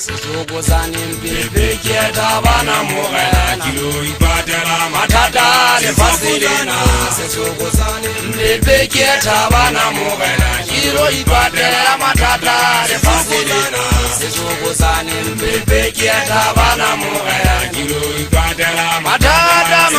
Sejokozane mpepe kieta bana mogena Kilo ipatela matata lefasilena Sejokozane mpepe kieta bana mogena Kilo ipatela matata lefasilena Sejokozane mpepe kieta bana mogena Kilo ipatela matata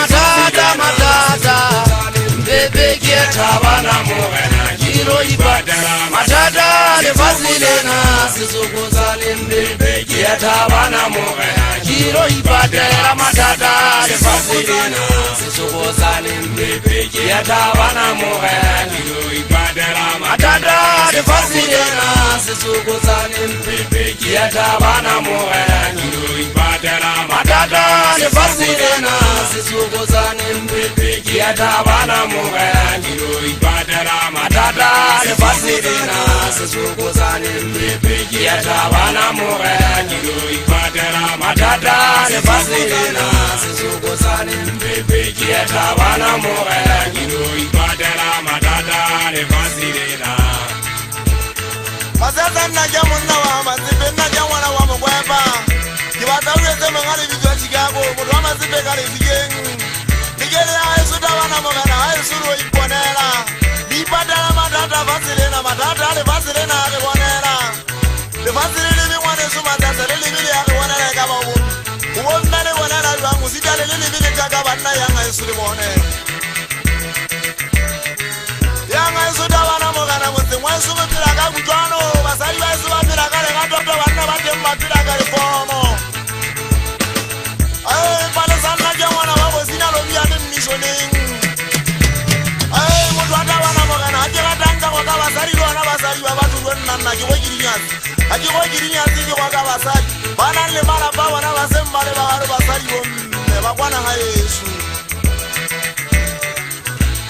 mpepe kieta bana mogena Kilo ipatela matata lefasilena Sejokozane mpepe kieta bana mogena Kilo ipatela matata lefasilena Sejokozane mpepe kieta bana mogena Kilo ipatela matata lefasilena Sejokozane mpepe kieta bana mogena Kilo ipatela matata lefasilena Sejokozane mpepe kieta bana mogena Kilo ipatela matata lefasilena Sejokozane mpepe kieta bana mogena Kilo ipatela matata lefasilena Sejokozane mpepe kieta bana mogena Kilo ipatela matata lefasilena Masasa na jamuna wa mazipe na jamuna wa mkweba Kibata uweze mengari vizua Chicago Mutu wa mazipe kari vigen Nigele ya Yesu dawana mogana Yesu ruwa iponela Ipatela matata fasilena matata lefasilena akiponela Lefasilena miwane sumatasa lelibili akiponela kama umu Uwomene wonela yuangu Sijale lelibili kakabana yanga Yesu limone Yanga Yesu dawana mogana Mwenzi mwensu mpila kakutwano Basari wa Yesu wapila kare Katoto wana watemba pila kare fomo Ayo pale sana jamwana wabo Sina lobi ya nimnishoning Ayo mutu wata wana mogana Ajira tanga kwa kabasari Luwana basari wa batu Lwenana kiwe jirinyasi Akiwe jirinyasi kwa kabasari Bana nle mara pa wana basembale Bakaro basari wome Bakwana haye Yesu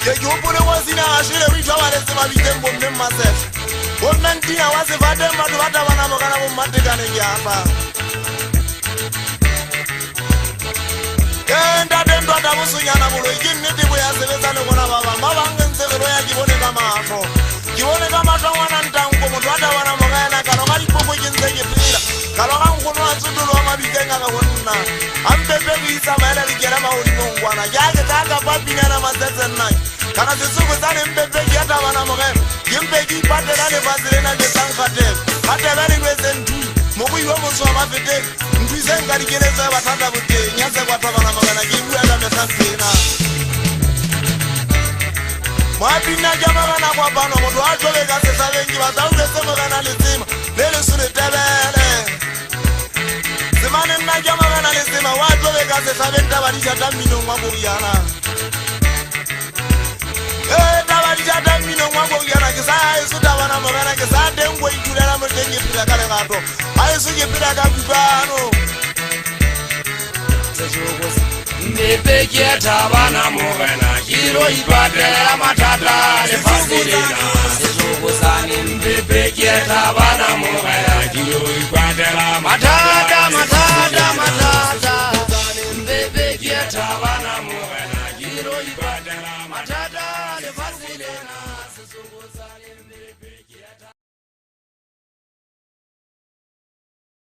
Yejupule wazina ashile witwa walese mabitembo mmema sefu Wonantina wase vademba tuwata wana mogana Mumatikane yapa Kenda dendo atamusunyana mulo Ikini tibu ya sebeza nukona baba Mabanga nsekero ya kibone kama afo Kibone kama afo wana ntangu Mutu wata wana mogana Kaloka lipopo jinse kipira Kaloka mkuno wa sudulu wa mabitenga kawana Ampepe kuisa maela likera mauli mungwana Yage taka papi nyana masese nai Kana sisuku zane mpepe kiata wana mogana Kimpeki ipate dane fasilena jesankate Kate veni kweze ntui Mugu iwe musu wa mafete Ntui zengari kineze watata bute Nyase kwa taba na magana Kibu ya mesankina Mwapina jamagana kwa pano Mudu wachove kasesa wengi Wazaunge semogana lisima Lele sune tebele Simane na jamagana lisima Wachove kasesa wenta Wadisha tamino mwaburiana Tabalisha tamino mwaburiana Kisa Yesu tabana mogana Kisa dengwe itulera mtengi pila kale gato Yesu kipila kakupano Mpepe kieta bana mogena Kilo ipatela matata lefasilena Sejokozane mpepe kieta bana